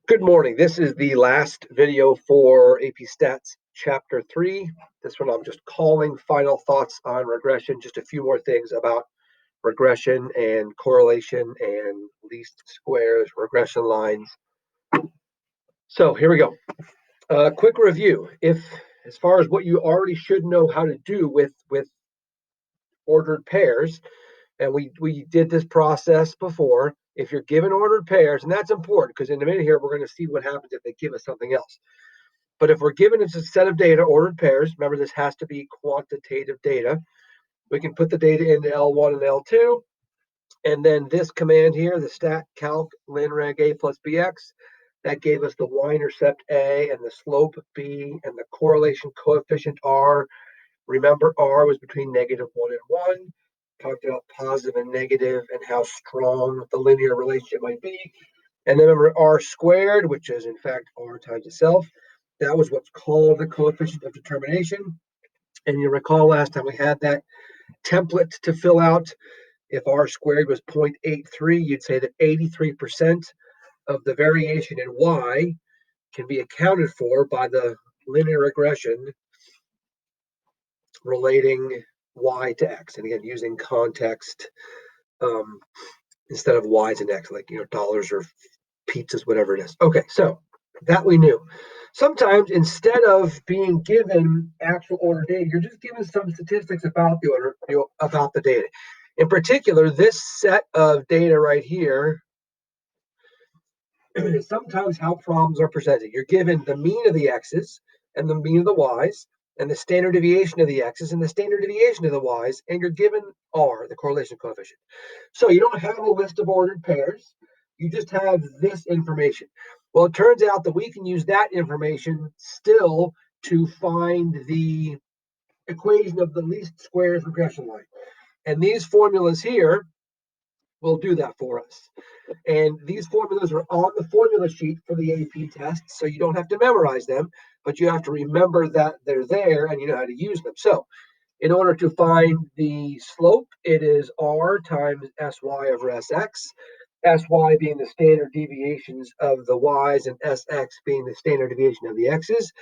Good morning. This is the last video for AP Stats Chapter 3. This one I'm just calling Final Thoughts on Regression. Just a few more things about regression and correlation and least squares, regression lines. So here we go. Quick review. As far as what you already should know how to do with ordered pairs, and we did this process before. If you're given ordered pairs, and that's important because in a minute here we're going to see what happens if they give us something else. But if we're given a set of data, ordered pairs, remember this has to be quantitative data. We can put the data into L1 and L2, and then this command here, the stat calc linreg a plus bx, that gave us the y-intercept a and the slope b and the correlation coefficient r. Remember, r was between -1 and 1. Talked about positive and negative and how strong the linear relationship might be. And then remember r squared, which is in fact r times itself. That was what's called the coefficient of determination. And you recall last time we had that template to fill out. If r squared was 0.83, you'd say that 83% of the variation in y can be accounted for by the linear regression relating y to x. And again, using context instead of y's and x, like dollars or pizzas, whatever it is. Okay, so that we knew. Sometimes instead of being given actual order data, you're just given some statistics about the order, about the data. In particular, this set of data right here is sometimes how problems are presented. You're given the mean of the x's and the mean of the y's and the standard deviation of the x's and the standard deviation of the y's, and you're given r, the correlation coefficient. So you don't have a list of ordered pairs. You just have this information. Well, it turns out that we can use that information still to find the equation of the least squares regression line. And these formulas here will do that for us. And these formulas are on the formula sheet for the AP test, so you don't have to memorize them, but you have to remember that they're there and you know how to use them. So in order to find the slope, it is r times sy over sx, sy being the standard deviations of the y's and sx being the standard deviation of the x's.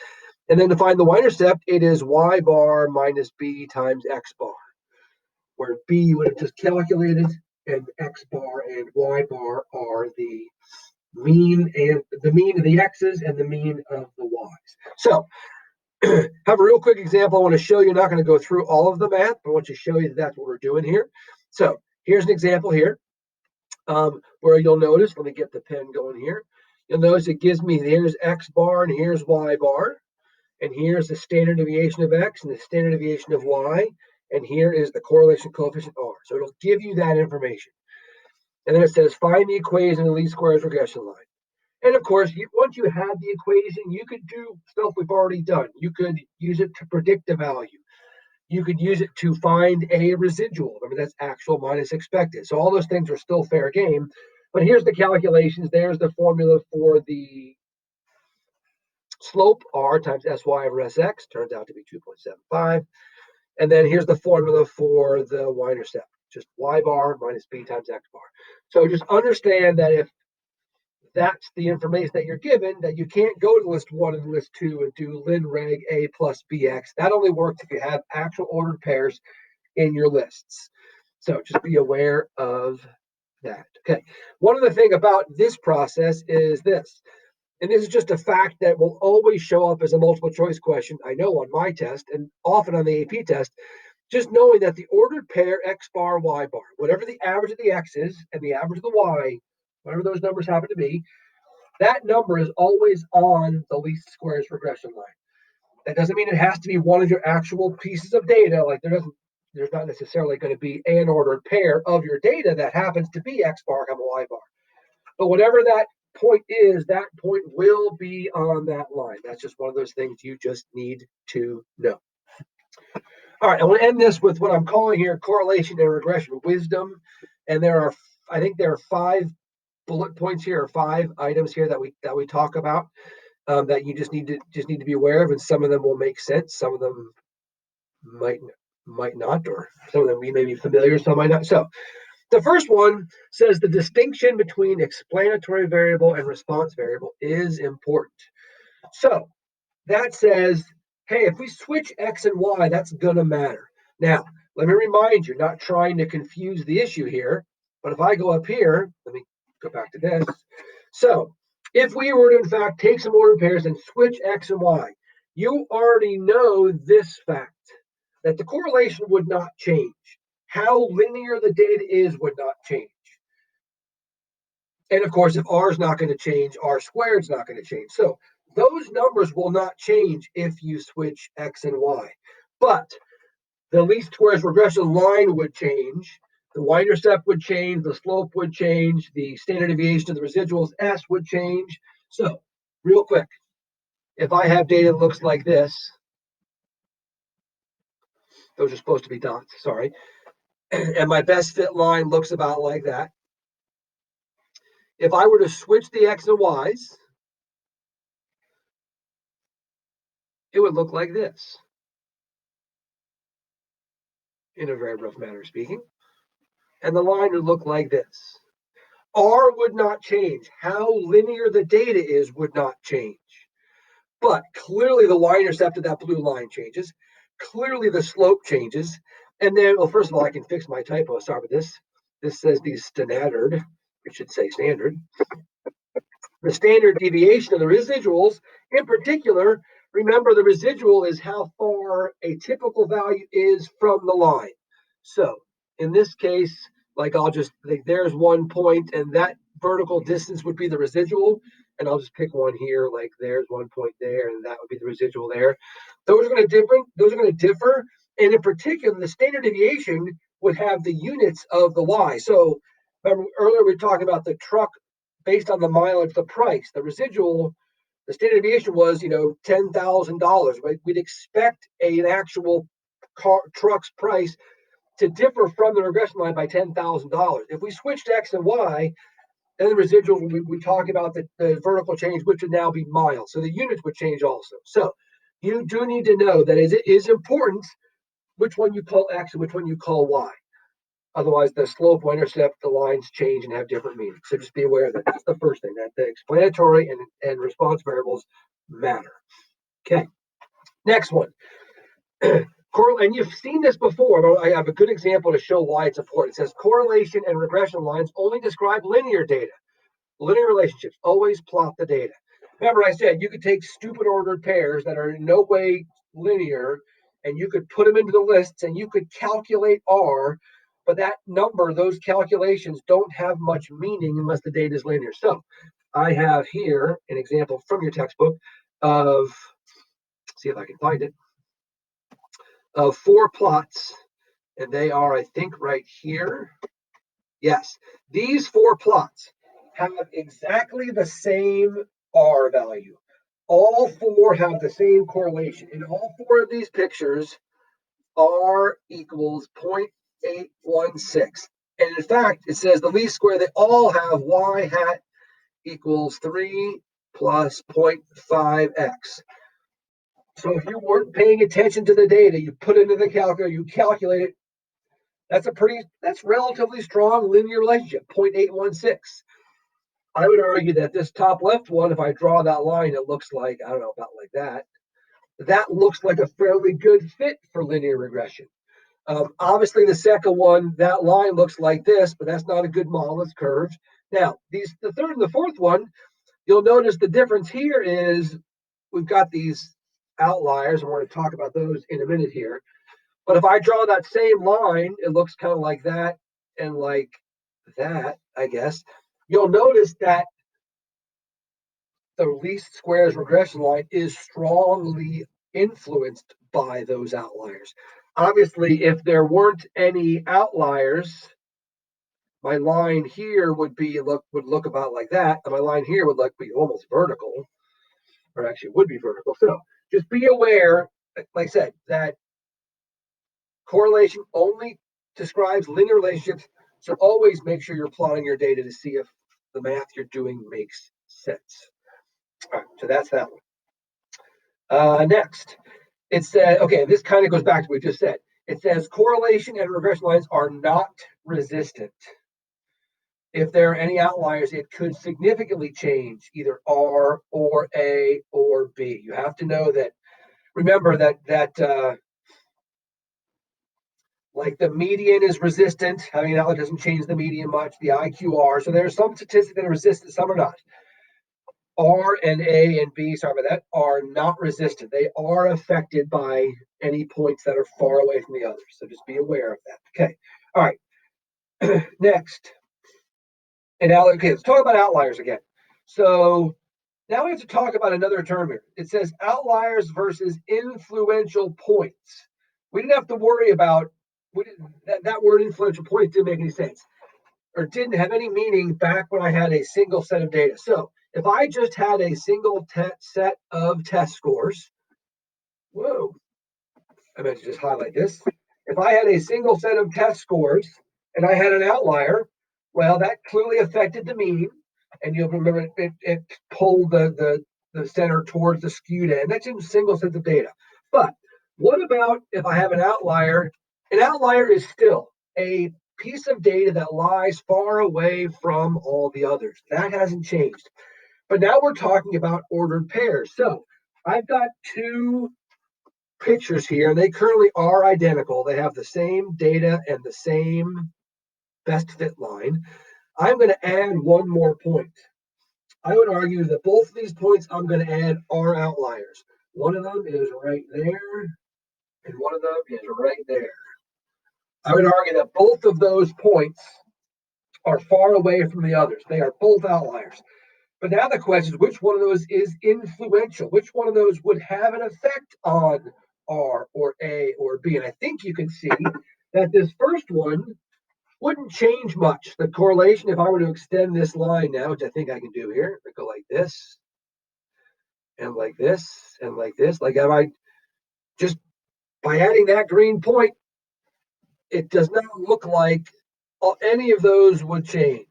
And then to find the y-intercept, it is y bar minus b times x bar, where b you would have just calculated, and x bar and y bar are the mean of the x's and the mean of the y's. So have a real quick example I want to show you. I'm not going to go through all of the math, but I want to show you that that's what we're doing here. So here's an example here where you'll notice, let me get the pen going here. You'll notice it gives me, here's x bar and here's y bar. And here's the standard deviation of x and the standard deviation of y. And here is the correlation coefficient r. So it'll give you that information. And then it says, find the equation of the least squares regression line. And of course, once you have the equation, you could do stuff we've already done. You could use it to predict a value. You could use it to find a residual. Remember, that's actual minus expected. So all those things are still fair game. But here's the calculations. There's the formula for the slope, r times sy over sx, turns out to be 2.75. And then here's the formula for the y-intercept, just y bar minus b times x bar. So just understand that if that's the information that you're given, that you can't go to list 1 and list 2 and do linreg a plus bx. That only works if you have actual ordered pairs in your lists. So just be aware of that. Okay. One other thing about this process is this, and this is just a fact that will always show up as a multiple choice question, I know, on my test and often on the AP test, just knowing that the ordered pair x bar, y bar, whatever the average of the x is and the average of the y, whatever those numbers happen to be, that number is always on the least squares regression line. That doesn't mean it has to be one of your actual pieces of data. Like there's not necessarily going to be an ordered pair of your data that happens to be x bar, y bar. But whatever that point is, that point will be on that line. That's just one of those things you just need to know. All right, I want to end this with what I'm calling here correlation and regression wisdom. And I think there are 5 bullet points here, or 5 items here that we talk about that you just need to be aware of, and some of them will make sense, some of them might not, or some of them we may be familiar, some might not. So The first one says the distinction between explanatory variable and response variable is important. So that says, hey, if we switch X and Y, that's going to matter. Now, let me remind you, not trying to confuse the issue here, but if I go up here, let me go back to this. So if we were to, in fact, take some ordered pairs and switch X and Y, you already know this fact, that the correlation would not change. How linear the data is would not change. And of course, if R is not going to change, R squared is not going to change. So those numbers will not change if you switch X and Y. But the least squares regression line would change. The y-intercept would change. The slope would change. The standard deviation of the residuals, S, would change. So real quick, if I have data that looks like this, those are supposed to be dots, sorry. And my best fit line looks about like that. If I were to switch the X and Y's, it would look like this, in a very rough manner of speaking. And the line would look like this. R would not change. How linear the data is would not change. But clearly the y-intercept of that blue line changes. Clearly the slope changes. And then, well, first of all, I can fix my typo. Sorry about this. This says the standard. It should say standard. The standard deviation of the residuals, in particular, remember the residual is how far a typical value is from the line. So in this case, like I'll just think there's 1 point and that vertical distance would be the residual. And I'll just pick one here, like there's 1 point there, and that would be the residual there. Those are going to differ. And in particular, the standard deviation would have the units of the Y. So remember earlier we were talking about the truck based on the mileage, the price, the residual, the standard deviation was, $10,000. Right? We'd expect an actual truck's price to differ from the regression line by $10,000. If we switched X and Y, then the residual, we talk about the vertical change, which would now be miles. So the units would change also. So you do need to know that it is important which one you call X and which one you call Y. Otherwise, the slope will intercept, the lines change and have different meanings. So just be aware that that's the first thing, that the explanatory and response variables matter. Okay, next one. And you've seen this before, but I have a good example to show why it's important. It says correlation and regression lines only describe linear data. Linear relationships, always plot the data. Remember I said you could take stupid ordered pairs that are in no way linear, and you could put them into the lists and you could calculate R, but that number, those calculations don't have much meaning unless the data is linear. So I have here an example from your textbook of, see if I can find it, of 4 plots, and they are, I think, right here. Yes, these 4 plots have exactly the same R value. All 4 have the same correlation. In all 4 of these pictures, R equals 0.816. And in fact, it says the least square, they all have Y hat equals 3 plus 0.5x. So if you weren't paying attention to the data, you put it into the calculator, you calculate it. That's relatively strong linear relationship, 0.816. I would argue that this top left one, if I draw that line, it looks like, I don't know, about like that. That looks like a fairly good fit for linear regression. Obviously, the second one, that line looks like this, but that's not a good model. It's curved. Now, the third and the fourth one, you'll notice the difference here is we've got these outliers, and we're going to talk about those in a minute here. But if I draw that same line, it looks kind of like that and like that, I guess. You'll notice that the least squares regression line is strongly influenced by those outliers. Obviously, if there weren't any outliers, my line here would look about like that, and my line here would be almost vertical, or actually would be vertical. So just be aware, like I said, that correlation only describes linear relationships. So always make sure you're plotting your data to see if the math you're doing makes sense. All right, so that's that one. Next, it said, okay, this kind of goes back to what we just said. It says correlation and regression lines are not resistant. if there are any outliers, it could significantly change either R or A or B. You have to know that. Remember that like the median is resistant. Having an outlier doesn't change the median much. The IQR. So there are some statistics that are resistant, some are not. R and A and B, sorry about that, are not resistant. They are affected by any points that are far away from the others. So just be aware of that. Okay. All right. Next. And now, okay, let's talk about outliers again. So now we have to talk about another term here. It says outliers versus influential points. We didn't have to worry about that word influential point didn't make any sense or didn't have any meaning back when I had a single set of data. So if I just had a single set of test scores, whoa, I meant to just highlight this. If I had a single set of test scores and I had an outlier, well, that clearly affected the mean. And you'll remember it pulled the center towards the skewed end. That's in single sets of data. But what about if I have an outlier? An outlier is still a piece of data that lies far away from all the others. That hasn't changed. But now we're talking about ordered pairs. So I've got two pictures here. They currently are identical. They have the same data and the same best fit line. I'm going to add one more point. I would argue that both of these points I'm going to add are outliers. One of them is right there, and one of them is right there. I would argue that both of those points are far away from the others. They are both outliers. But now the question is, which one of those is influential? Which one of those would have an effect on R or A or B? And I think you can see that this first one wouldn't change much. The correlation, if I were to extend this line now, which I think I can do here, I go like this, and like this, and like this. Like if I just by adding that green point, it does not look like any of those would change.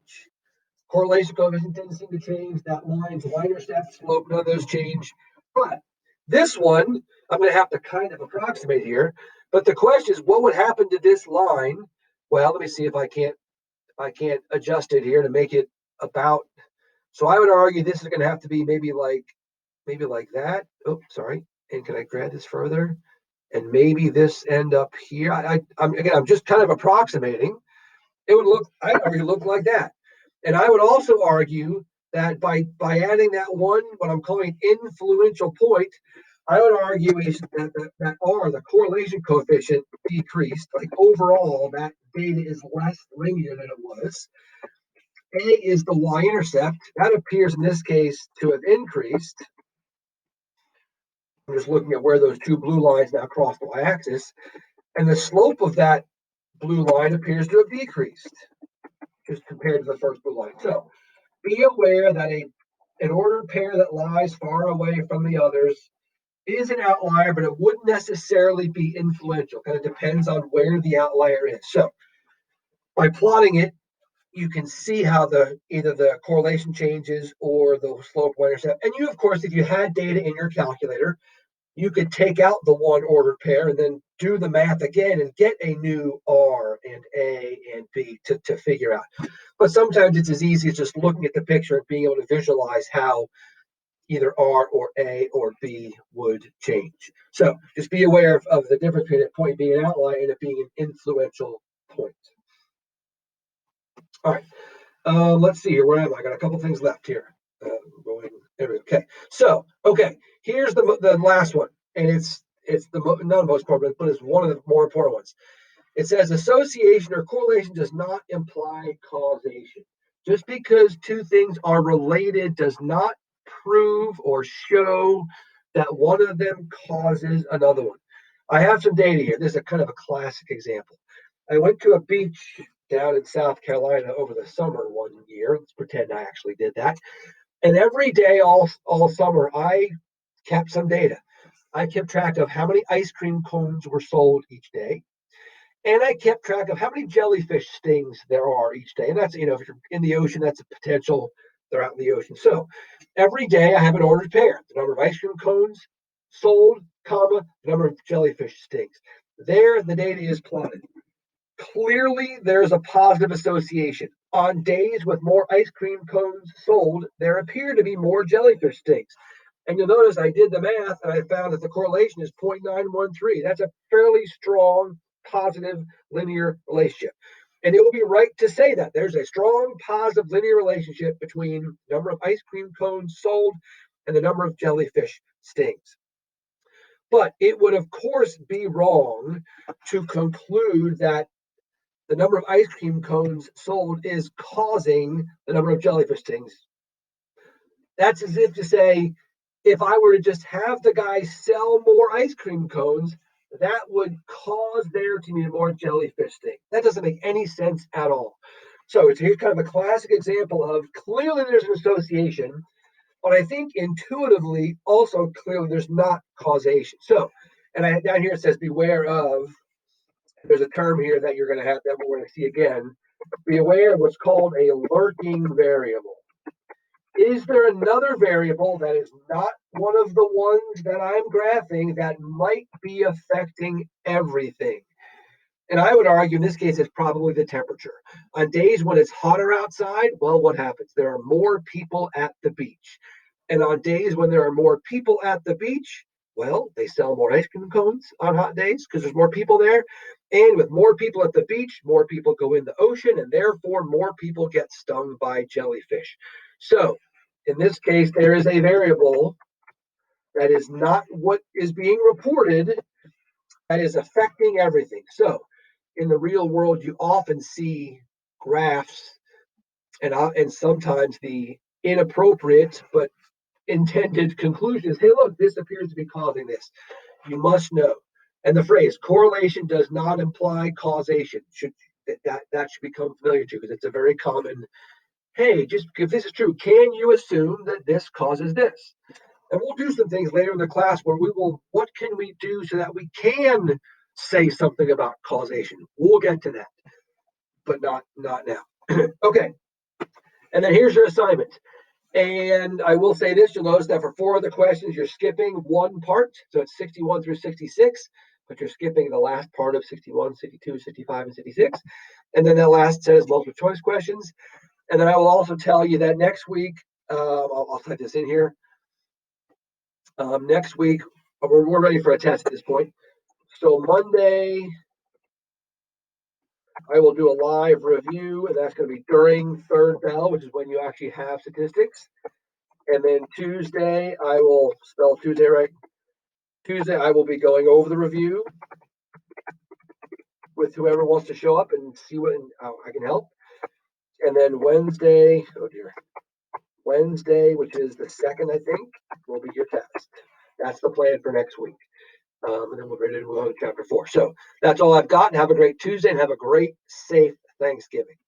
Correlation coefficient didn't seem to change. That line's y-intercept, slope, none of those change. But this one, I'm going to have to kind of approximate here. But the question is, what would happen to this line? Well, let me see if I can't adjust it here to make it about. So I would argue this is going to have to be maybe like that. Oh, sorry. And can I grab this further? And maybe this end up here. I'm just kind of approximating. It would I'd argue look like that. And I would also argue that by adding that one, what I'm calling influential point, I would argue is that R, the correlation coefficient, decreased. Like overall, that data is less linear than it was. A is the y-intercept. That appears in this case to have increased. I'm just looking at where those two blue lines now cross the y-axis. And the slope of that blue line appears to have decreased, just compared to the first blue line. So be aware that an ordered pair that lies far away from the others is an outlier, but it wouldn't necessarily be influential. Kind of depends on where the outlier is. So by plotting it, you can see how either the correlation changes or the slope y-intercept. And you, of course, if you had data in your calculator, you could take out the one ordered pair and then do the math again and get a new R and A and B to figure out. But sometimes it's as easy as just looking at the picture and being able to visualize how either R or A or B would change. So just be aware of the difference between a point being an outlier and it being an influential point. All right. Let's see here. Where am I? I got a couple things left here. Okay. So, okay. Here's the last one, and it's not the most important, but it's one of the more important ones. It says association or correlation does not imply causation. Just because two things are related does not prove or show that one of them causes another one. I have some data here. This is a kind of a classic example. I went to a beach down in South Carolina over the summer one year. Let's pretend I actually did that. And every day, all summer, I kept some data. I kept track of how many ice cream cones were sold each day. And I kept track of how many jellyfish stings there are each day. And that's, if you're in the ocean, that's a potential, they're out in the ocean. So every day I have an ordered pair, the number of ice cream cones sold, comma, the number of jellyfish stings. There, the data is plotted. Clearly, there's a positive association. On days with more ice cream cones sold, there appear to be more jellyfish stings. And you'll notice I did the math and I found that the correlation is 0.913. That's a fairly strong positive linear relationship. And it will be right to say that there's a strong positive linear relationship between the number of ice cream cones sold and the number of jellyfish stings. But it would, of course, be wrong to conclude that the number of ice cream cones sold is causing the number of jellyfish stings. That's as if to say, if I were to just have the guy sell more ice cream cones, that would cause there to be more jellyfish stings. That doesn't make any sense at all. So here's kind of a classic example of clearly there's an association, but I think intuitively also clearly there's not causation. So, and down here it says beware of. There's a term here that you're going to have that we're going to see again. Be aware of what's called a lurking variable. Is there another variable that is not one of the ones that I'm graphing that might be affecting everything? And I would argue in this case it's probably the temperature. On days when it's hotter outside, well, what happens? There are more people at the beach. And on days when there are more people at the beach, well, they sell more ice cream cones on hot days because there's more people there. And with more people at the beach, more people go in the ocean, and therefore more people get stung by jellyfish. So in this case, there is a variable that is not what is being reported that is affecting everything. So in the real world, you often see graphs and sometimes the inappropriate but intended conclusion is, hey, look, this appears to be causing this. You must know. And the phrase correlation does not imply causation. That should become familiar to you because it's a very common, hey, just if this is true, can you assume that this causes this? And we'll do some things later in the class where what can we do so that we can say something about causation? We'll get to that, but not now. Okay. And then here's your assignment. And I will say this, you'll notice that for 4 of the questions, you're skipping one part. So it's 61 through 66, but you're skipping the last part of 61, 62, 65, and 66. And then that last set is multiple choice questions. And then I will also tell you that next week, I'll type this in here. Next week, we're ready for a test at this point. So Monday, I will do a live review, and that's going to be during third bell, which is when you actually have statistics. And then Tuesday, I will spell Tuesday right. Tuesday, I will be going over the review with whoever wants to show up and see what I can help. And then Wednesday, Wednesday, which is the 2nd, I think, will be your test. That's the plan for next week. And then we're ready to move on to chapter 4. So that's all I've got. And have a great Tuesday and have a great, safe Thanksgiving.